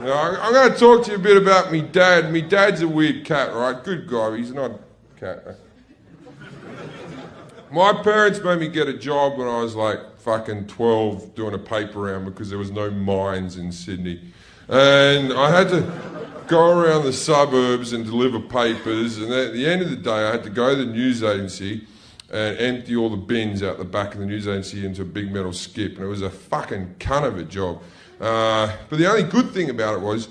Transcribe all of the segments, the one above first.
Now, I'm going to talk to you a bit about me dad. Me dad's a weird cat, right? Good guy, he's not a cat. My parents made me get a job when I was like fucking 12 doing a paper round because there was no mines in Sydney. And I had to go around the suburbs and deliver papers, and at the end of the day I had to go to the news agency and empty all the bins out the back of the news agency into a big metal skip, and it was a fucking cunt of a job. But the only good thing about it was,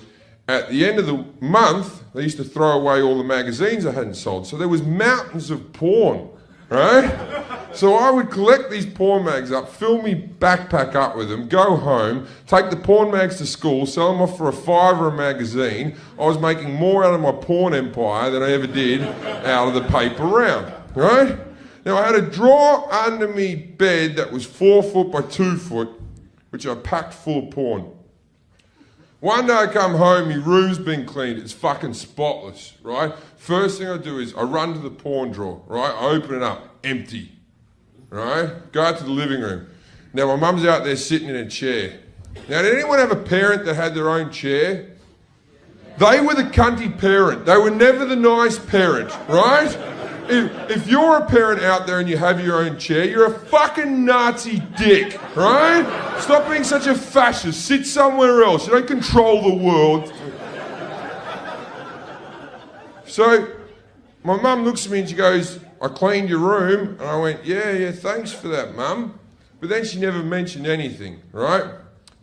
at the end of the month, they used to throw away all the magazines I hadn't sold, so there was mountains of porn, right? So I would collect these porn mags up, fill me backpack up with them, go home, take the porn mags to school, sell them off for $5 a magazine. I was making more out of my porn empire than I ever did out of the paper round, right? Now I had a drawer under me bed that was 4 foot by 2 foot, which I packed full of porn. One day I come home, my room's been cleaned, it's fucking spotless, right? First thing I do is I run to the porn drawer, right? I open it up, empty, right? Go out to the living room. Now my mum's out there sitting in a chair. Now did anyone have a parent that had their own chair? They were the cunty parent. They were never the nice parent, right? If you're a parent out there and you have your own chair, you're a fucking Nazi dick, right? Stop being such a fascist. Sit somewhere else. You don't control the world. So my mum looks at me and she goes, I cleaned your room. And I went, yeah, thanks for that, Mum. But then she never mentioned anything, right?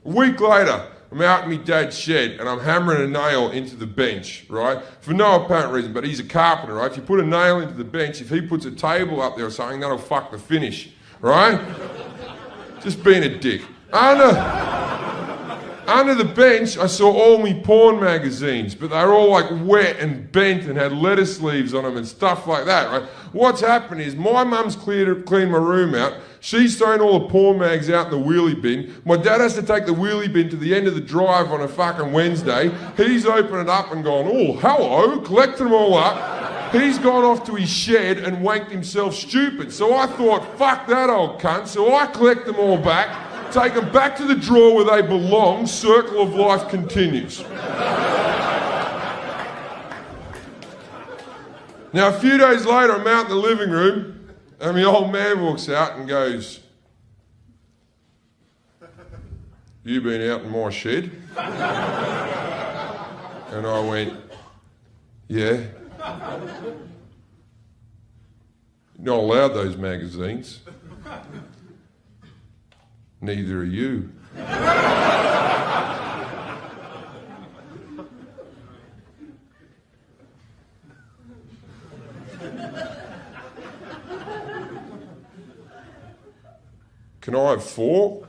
A week later, I'm out in my dad's shed and I'm hammering a nail into the bench, right? For no apparent reason, but he's a carpenter, right? If you put a nail into the bench, if he puts a table up there or something, that'll fuck the finish, right? Just being a dick. Under the bench, I saw all me porn magazines, but they were all like wet and bent and had lettuce leaves on them and stuff like that, right? What's happened is my mum's cleaned my room out. She's thrown all the porn mags out in the wheelie bin. My dad has to take the wheelie bin to the end of the drive on a fucking Wednesday. He's opened it up and gone, oh, hello, collected them all up. He's gone off to his shed and wanked himself stupid. So I thought, fuck that old cunt. So I collect them all back, take them back to the drawer where they belong. Circle of life continues. Now, a few days later, I'm out in the living room, and my old man walks out and goes, you been out in my shed? And I went, yeah. You're not allowed those magazines. Neither are you. Can I have 4?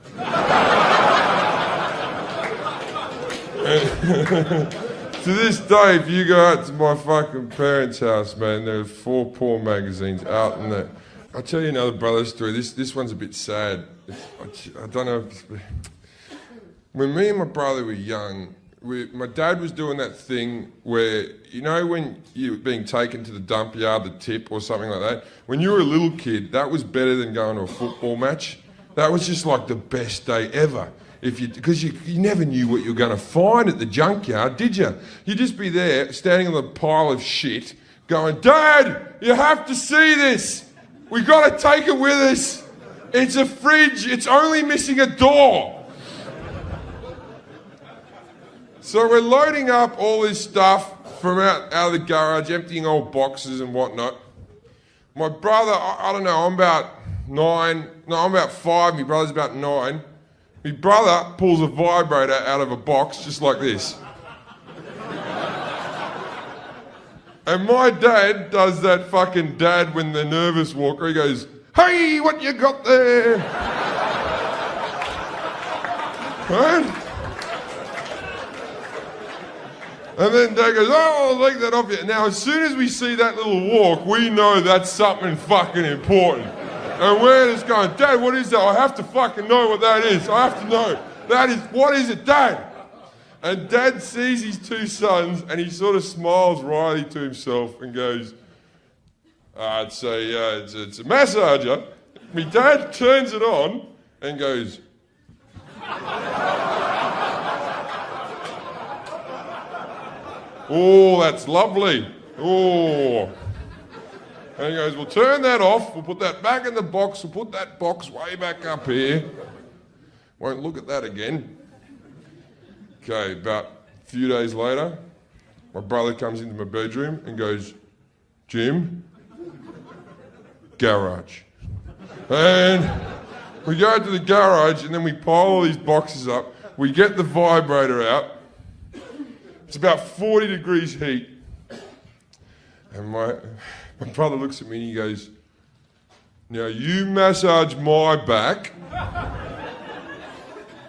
To this day, if you go out to my fucking parents' house, man, there are 4 porn magazines out in there. I'll tell you another brother story. This one's a bit sad. I don't know if when me and my brother were young, my dad was doing that thing where, you know, when you were being taken to the dump yard, the tip or something like that, when you were a little kid, that was better than going to a football match. That was just like the best day ever. Because you never knew what you were going to find at the junkyard, did you? You'd just be there, standing on the pile of shit, going, Dad, you have to see this. We got to take it with us. It's a fridge. It's only missing a door. So we're loading up all this stuff from out of the garage, emptying old boxes and whatnot. My brother, I don't know, I'm about 9. No, I'm about 5. My brother's about 9. My brother pulls a vibrator out of a box just like this. And my dad does that fucking dad when they're nervous walk where he goes, hey, what you got there? Right? And then Dad goes, oh, I'll take that off you. Now, as soon as we see that little walk, we know that's something fucking important. And we're just going, Dad, what is that? I have to fucking know what that is. I have to know. That is, what is it, Dad? And Dad sees his 2 sons and he sort of smiles wryly to himself and goes, it's a massager. My dad turns it on and goes, Oh, that's lovely. Oh. And he goes, well, turn that off. We'll put that back in the box. We'll put that box way back up here. Won't look at that again. Okay, about a few days later, my brother comes into my bedroom and goes, Jim, garage. And we go to the garage and then we pile all these boxes up. We get the vibrator out. It's about 40 degrees heat. And my brother looks at me and he goes, now you massage my back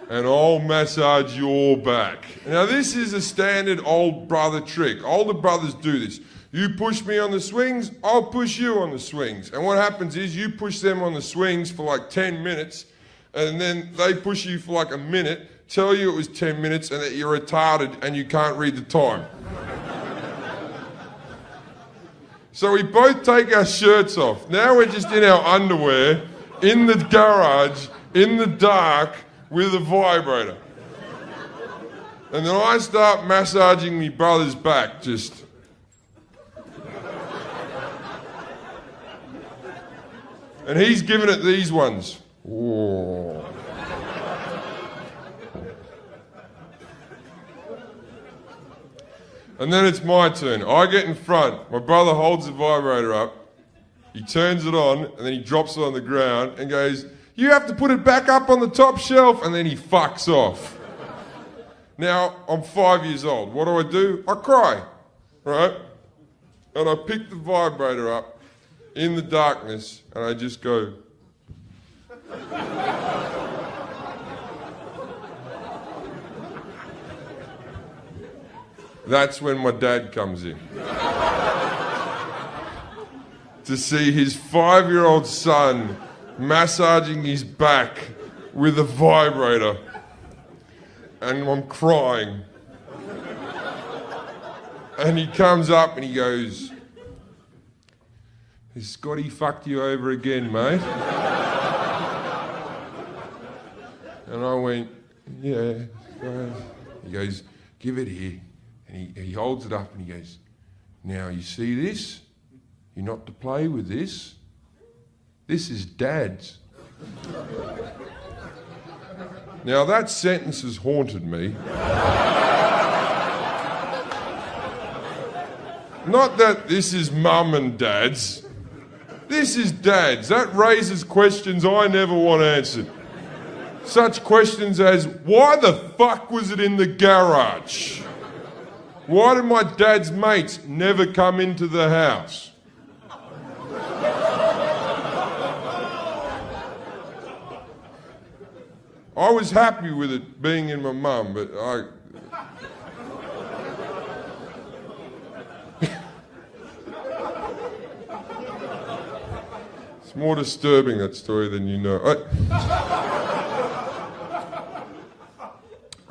and I'll massage your back. Now this is a standard old brother trick. Older brothers do this. You push me on the swings, I'll push you on the swings. And what happens is you push them on the swings for like 10 minutes and then they push you for like a minute, tell you it was 10 minutes and that you're retarded and you can't read the time. So we both take our shirts off. Now we're just in our underwear, in the garage, in the dark, with a vibrator. And then I start massaging my brother's back, just. And he's giving it these ones. Whoa. And then it's my turn. I get in front. My brother holds the vibrator up. He turns it on, and then he drops it on the ground and goes, you have to put it back up on the top shelf, and then he fucks off. Now, I'm 5 years old. What do? I cry, right? And I pick the vibrator up in the darkness, and I just go. That's when my dad comes in. To see his 5-year-old son massaging his back with a vibrator. And I'm crying. And he comes up and he goes, has Scotty fucked you over again, mate? And I went, yeah. He goes, give it here. And he holds it up and he goes, now you see this? You're not to play with this. This is Dad's. Now that sentence has haunted me. Not that this is Mum and Dad's. This is Dad's. That raises questions I never want answered. Such questions as, why the fuck was it in the garage? Why did my dad's mates never come into the house? I was happy with it being in my mum, but it's more disturbing, that story, than you know.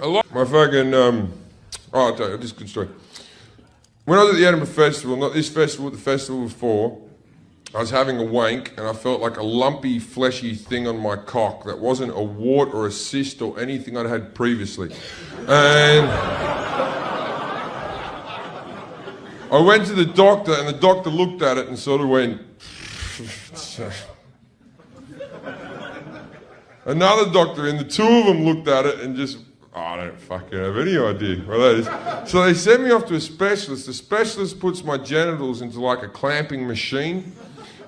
I like my fucking, I'll tell you, this is a good story. When I was at the Edinburgh Festival, not this festival, the festival before, I was having a wank and I felt like a lumpy, fleshy thing on my cock that wasn't a wart or a cyst or anything I'd had previously. And I went to the doctor and the doctor looked at it and sort of went... Another doctor and the two of them looked at it and just... I don't fucking have any idea what that is. So they sent me off to a specialist. The specialist puts my genitals into like a clamping machine.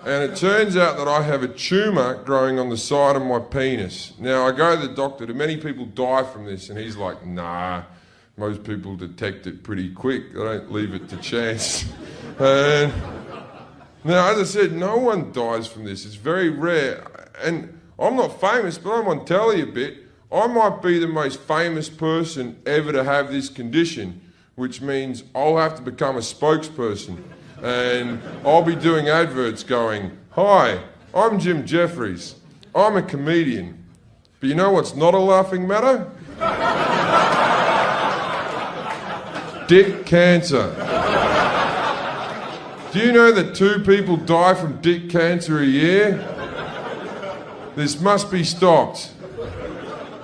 And it turns out that I have a tumour growing on the side of my penis. Now, I go to the doctor. Do many people die from this? And he's like, nah, most people detect it pretty quick. They don't leave it to chance. And now, as I said, no one dies from this. It's very rare. And I'm not famous, but I'm on telly a bit. I might be the most famous person ever to have this condition, which means I'll have to become a spokesperson. And I'll be doing adverts going, hi, I'm Jim Jefferies. I'm a comedian. But you know what's not a laughing matter? Dick cancer. Do you know that 2 people die from dick cancer a year? This must be stopped.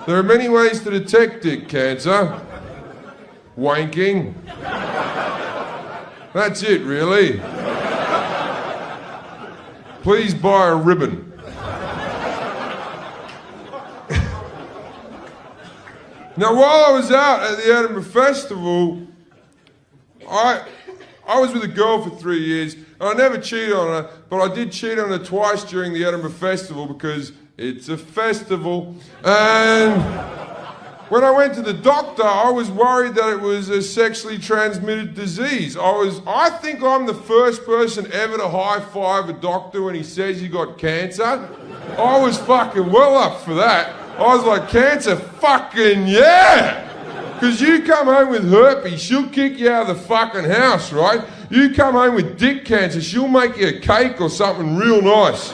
There are many ways to detect dick cancer. Wanking. That's it, really. Please buy a ribbon. Now, while I was out at the Edinburgh Festival, I was with a girl for 3 years, and I never cheated on her, but I did cheat on her twice during the Edinburgh Festival because it's a festival. And when I went to the doctor, I was worried that it was a sexually transmitted disease. I think I'm the first person ever to high-five a doctor when he says you got cancer. I was fucking well up for that. I was like, cancer, fucking yeah! Because you come home with herpes, she'll kick you out of the fucking house, right? You come home with dick cancer, she'll make you a cake or something real nice.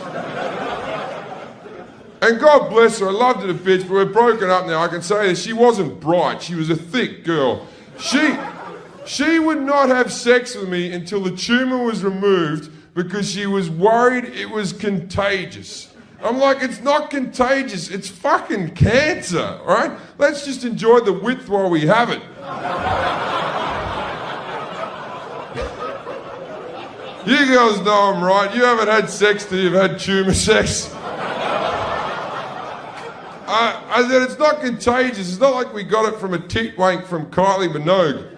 And God bless her, I loved her to bits, but we're broken up now. I can say that she wasn't bright, she was a thick girl. She would not have sex with me until the tumour was removed because she was worried it was contagious. I'm like, it's not contagious, it's fucking cancer, all right? Let's just enjoy the width while we have it. You girls know I'm right. You haven't had sex till you've had tumour sex. I said, it's not contagious. It's not like we got it from a tit wank from Kylie Minogue.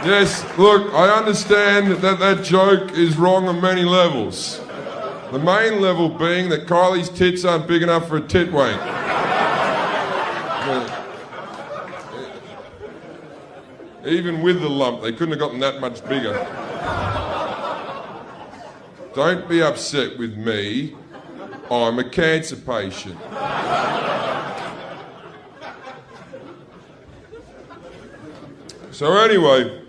Yes, look, I understand that joke is wrong on many levels. The main level being that Kylie's tits aren't big enough for a tit wank. Even with the lump, they couldn't have gotten that much bigger. Don't be upset with me. I'm a cancer patient. So anyway,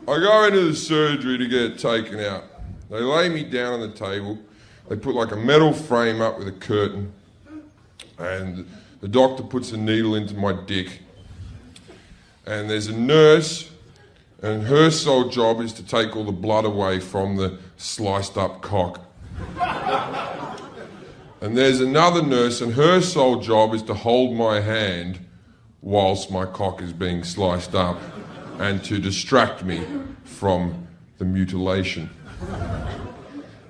I go into the surgery to get it taken out. They lay me down on the table. They put like a metal frame up with a curtain. And the doctor puts a needle into my dick. And there's a nurse, and her sole job is to take all the blood away from the sliced up cock. And there's another nurse, and her sole job is to hold my hand whilst my cock is being sliced up and to distract me from the mutilation.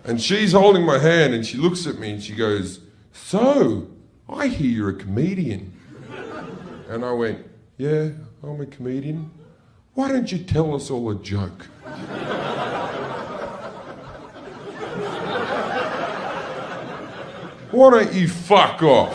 And she's holding my hand and she looks at me and she goes, "So, I hear you're a comedian." And I went, "Yeah, I'm a comedian. Why don't you tell us all a joke?" Why don't you fuck off?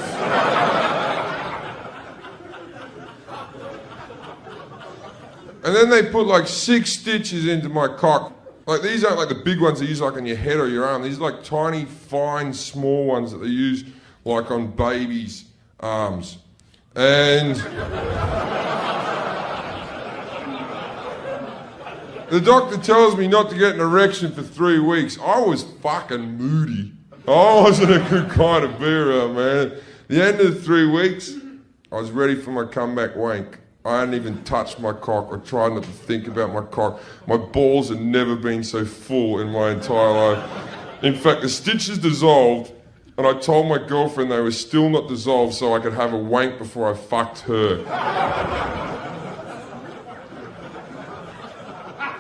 And then they put like 6 stitches into my cock. Like these aren't like the big ones they use like on your head or your arm. These are like tiny, fine, small ones that they use like on babies' arms. And the doctor tells me not to get an erection for 3 weeks. I was fucking moody. I wasn't a good kind of be around, man. The end of the 3 weeks, I was ready for my comeback wank. I hadn't even touched my cock or tried not to think about my cock. My balls had never been so full in my entire life. In fact, the stitches dissolved, and I told my girlfriend they were still not dissolved so I could have a wank before I fucked her.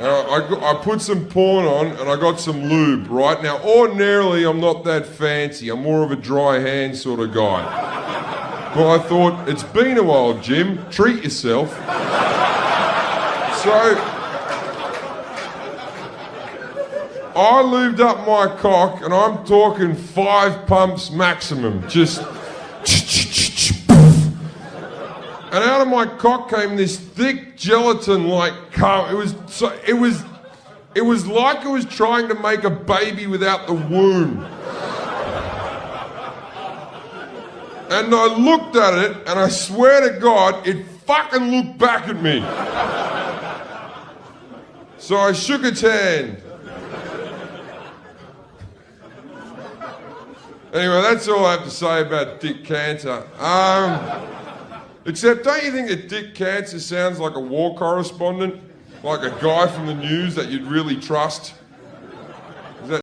I put some porn on and I got some lube, right? Now, ordinarily, I'm not that fancy. I'm more of a dry hand sort of guy. But I thought, it's been a while, Jim. Treat yourself. So, I lubed up my cock, and I'm talking 5 pumps maximum. Just... And out of my cock came this thick gelatin-like cum. It was like it was trying to make a baby without the womb. And I looked at it, and I swear to God, it fucking looked back at me. So I shook its hand. Anyway, that's all I have to say about dick cancer. Except, don't you think that dick cancer sounds like a war correspondent? Like a guy from the news that you'd really trust?